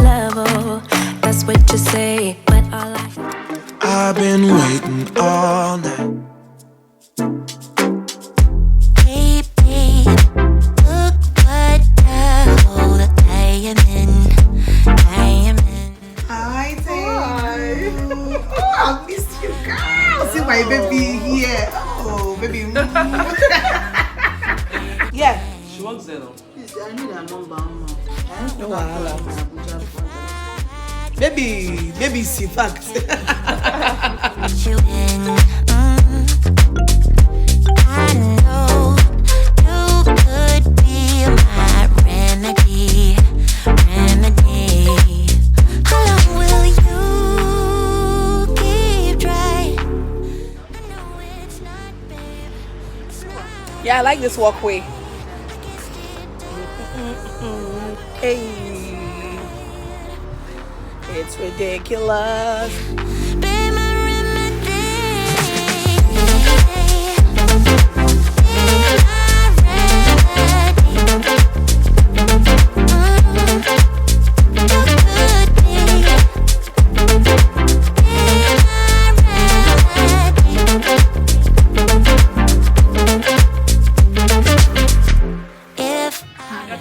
level. That's what you say, but all I've been waiting all night. Hey babe, look what trouble I am in. Hi, Tay. Oh, I missed you, girl. See my baby here. Oh, baby. Yeah. She wants Zeno. I need a number. No wahala. Baby, see facts. You in, I know you could be my remedy. How long will you keep trying? I know it's not, babe. It's not. Yeah, I like this walkway. Hey, it's ridiculous. Be my remedy.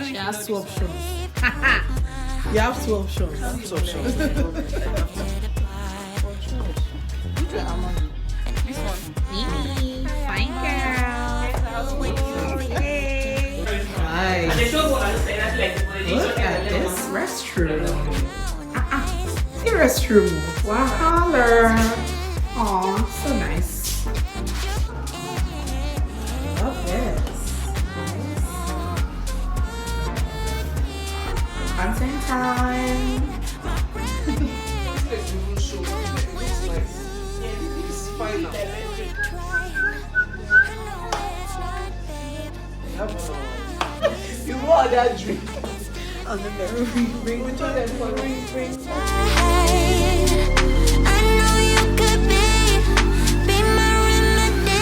You have two options. You have two options. This one. Mimi. Fine girl. Yay. Nice. Look at this restroom. The restroom. Wow. Aw, so nice. Love this. Content time. You want that drink? On the ring. Which one is for ring? I know you could be my remedy.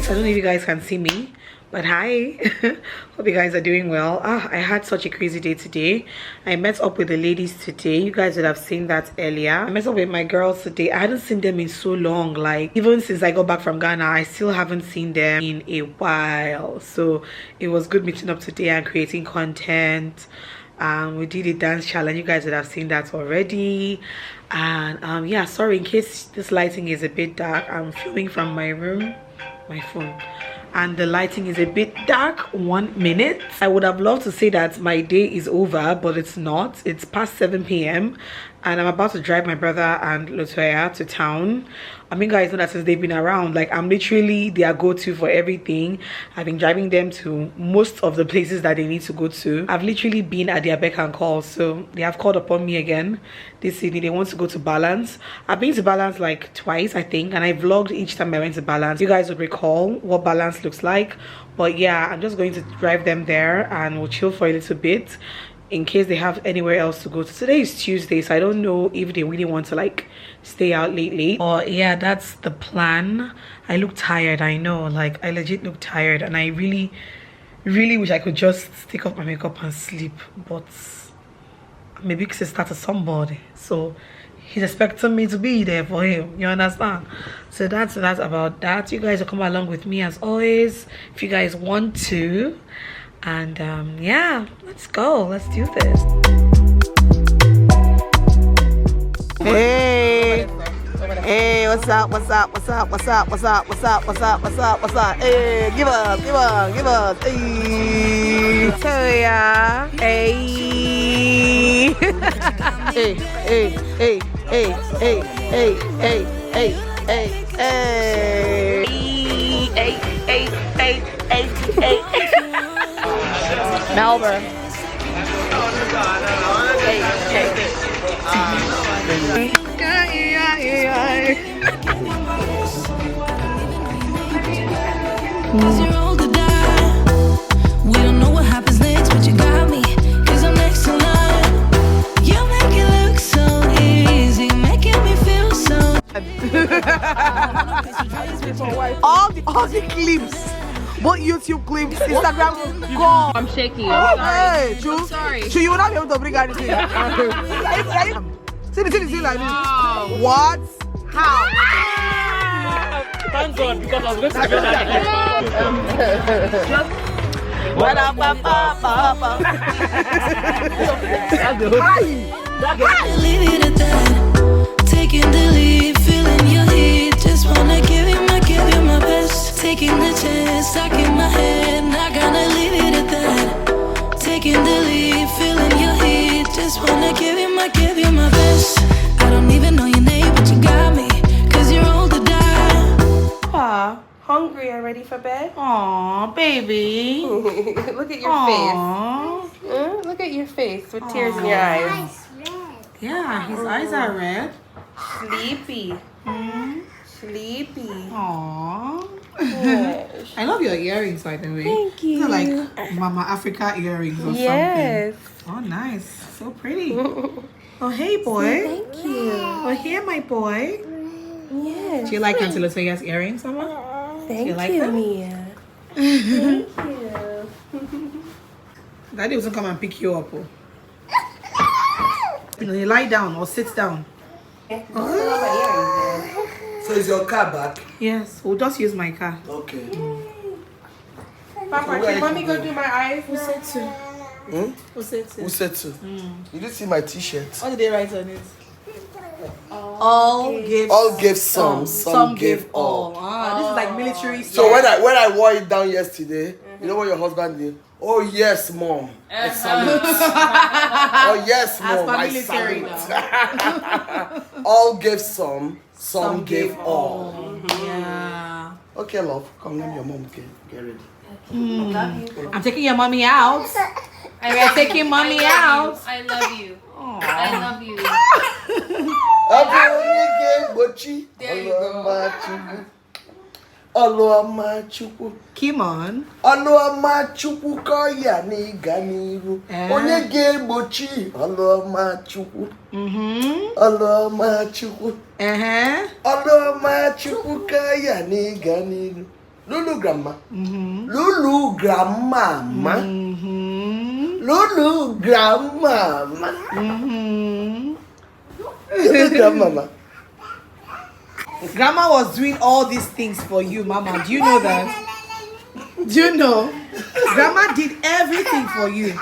I don't know if you guys can see me, but hi. Hope you guys are doing well. I had such a crazy day today. I met up with the ladies today. You guys would have seen that earlier. I met up with my girls today. I hadn't seen them in so long, like even since I got back from Ghana. I still haven't seen them in a while, so it was good meeting up today and creating content. We did a dance challenge. You guys would have seen that already. And yeah, sorry in case this lighting is a bit dark. I'm filming from my room, my phone, and the lighting is a bit dark. 1 minute. I would have loved to say that my day is over, but it's not. It's past 7 p.m. and I'm about to drive my brother and Latoya to town. I mean, guys know that since they've been around, like I'm literally their go-to for everything. I've been driving them to most of the places that they need to go to. I've literally been at their beck and call, so they have called upon me again this evening. They want to go to Balance. I've been to Balance like twice, I think, and I vlogged each time I went to Balance. You guys would recall what Balance looks like. But yeah, I'm just going to drive them there and we'll chill for a little bit in case they have anywhere else to go to. Today is Tuesday, so I don't know if they really want to like stay out lately. Or yeah, that's the plan. I look tired, I know, like I legit look tired, and I really wish I could just take off my makeup and sleep, but maybe it's a start to somebody, so he's expecting me to be there for him, you understand? So that's about that. You guys will come along with me as always if you guys want to. And yeah, let's go, let's do this. Hey, what's up? Hey, give us. Hey, Toya. Hey. Hey. Melbourne. Cause you're old to die. We don't know what happens next, but you got me. Cause I'm next in line. You make it look so easy, making me feel so. all the clips, both YouTube clips, Instagram, gone. I'm shaky. Hey, Chu, I'm sorry. Chu, you will not be able to bring anything. See the thing like this. What? How? Thank God, because I was going to get that. Leave it at that. Taking the lead, feeling your heat. Just wanna give you my best. Taking the chance, stuck in my head. Not gonna leave it at that. Taking the lead, feeling your heat. Just wanna give you my best. I don't even know your name, but you got me. Cause you're old to die. Hungry and ready for bed? Aw, baby. Look at your Aww. face. Look at your face with tears in your eyes. Yeah, his eyes are red. Sleepy. Sleepy. Aww. Yes. I love your earrings, by the way. Thank you. These are like Mama Africa earrings or Yes. something. Oh, nice. So pretty. Oh, hey, boy. Thank you. Oh, here, my boy. Yes. Do you like Auntie Latoya's earrings, Mama? Thank you like them? Mia. Thank you. Daddy doesn't come and pick you up. Oh. You lie down or sit down. So is your car back? Yes, we'll just use my car. Okay. Papa, can mommy go do my eyes? Who said so? Who said so? You didn't see my t-shirt. What did they write on it? All Gave some gave all. Ah, this is like military stuff. So when I wore it down yesterday, you know what your husband did? Oh yes, mom. I salute. Oh yes, mom. I military salute. All gave some gave all. Yeah. Okay, love. Come, let your mom get ready. I'm taking your mommy out. We're taking mommy out. I love you. I love you. There you go. Oluwamachukwu. Kimon. Oluwamachukwu koya n'iga n'iru. Onye ga-egbochi Oluwamachukwu. Oluwamachukwu. Oluwamachukwu koya n'iga n'iru. Lulu grandma. Lulu grandma. Lulu grandma. Lulu grandma. Grandma was doing all these things for you, Mama. Do you know that? Do you know? Grandma did everything for you.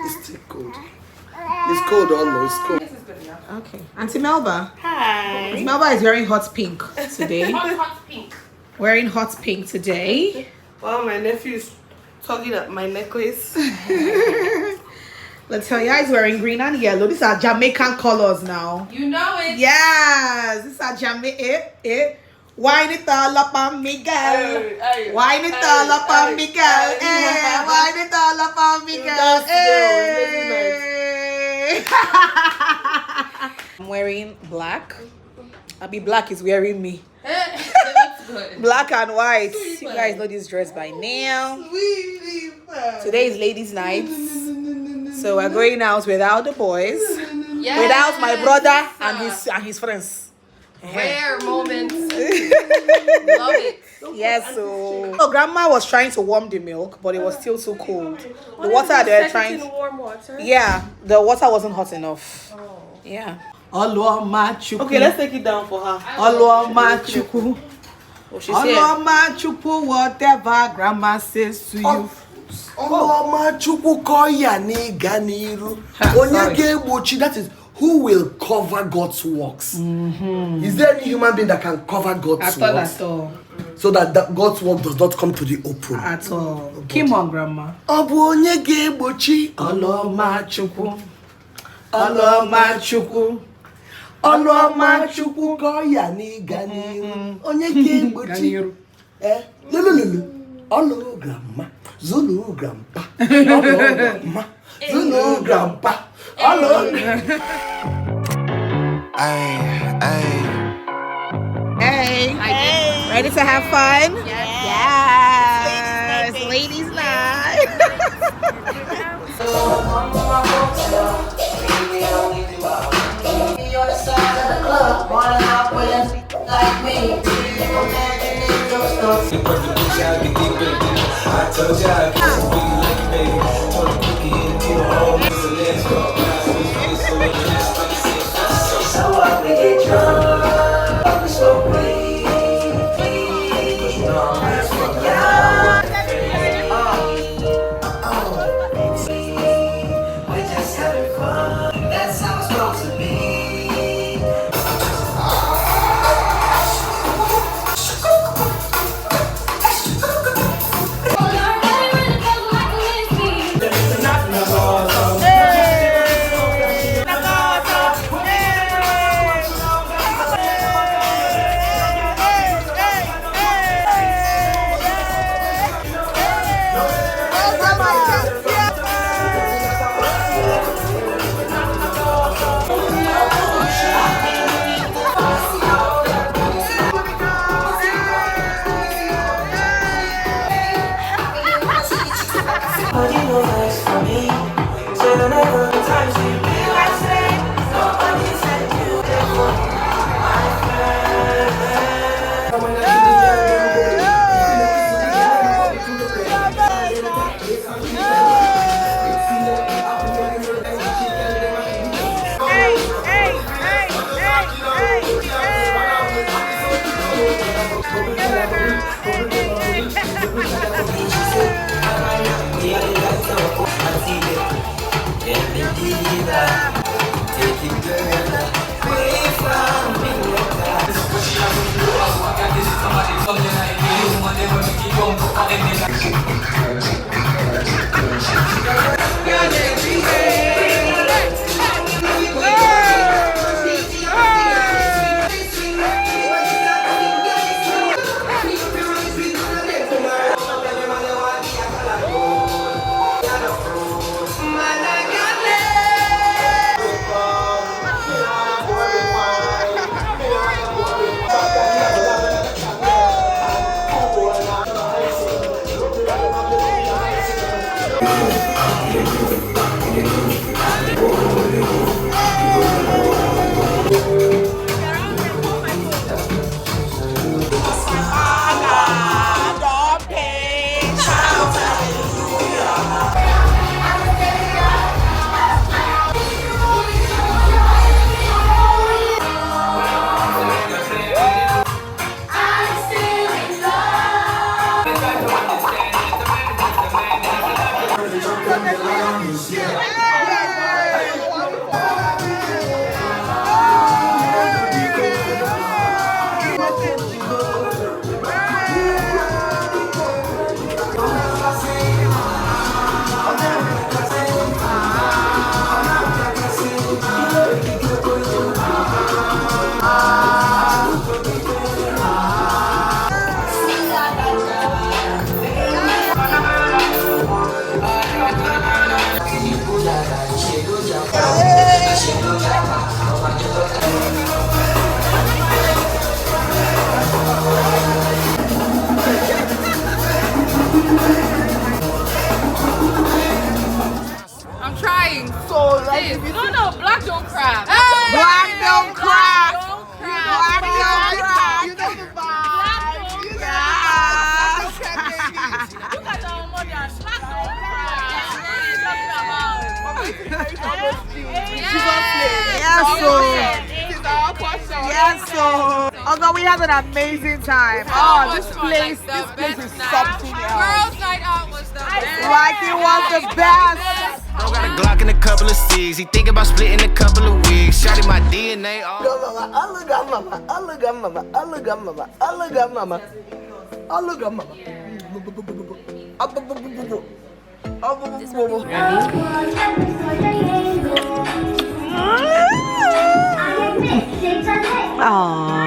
It's still cold. It's cold, almost. It's cold. Okay. Auntie Melba. Hi. Melba is wearing hot pink today. Hot pink. Wearing hot pink today. Well, my nephew's tugging up my necklace. Latoya is wearing green and yellow. These are Jamaican colors now. You know it. Yes, these are Jamaican. Wine it all up on me, girl. Wine it all up on me, girl. Hey, wine it all up on me, girl. Hey. I'm wearing black. Black is wearing me. That's good. Black and white. You guys know this dress by now. Today is ladies' night. So we're going out without the boys, without my brother and his friends. Rare moments. Love it. Yes, so grandma was trying to warm the milk, but it was still too cold. The water they were trying. Warm water. Yeah, the water wasn't hot enough. Yeah. Okay, let's take it down for her. Oluwamachukwu. She's here. Oluwamachukwu, whatever grandma says to you. Oluwamachukwu koya n'iga n'iru. Onye ga-egbochi, that is, who will cover God's works? Is there any human being that can cover God's works? At all. So that God's work does not come to the open. At all. Come on, grandma. Obu onye ga-egbochi Oluwamachukwu. Oluwamachukwu. Ọlụọma Chukwu kọ ya n'ịga n'iru. Onye ga-egbochi. Lululu. Ọlụ grandma. Zulu grandpa. Ọlụ grandma. Zulu grandpa. Ọlụ. Hey, ready to have fun? Yes. Ladies night. No, black don't crack. Black don't crack. Black don't crack. You know the vibe. Look at our mother. Black don't crack. What are you talking about? Yes, so. Although we had an amazing time. Oh, this place is something else. Girls' night out was the best. Like it was the best. Got a Glock and a couple of C's. He think about splitting a couple of wigs. Shot in my DNA. Ready? Aww.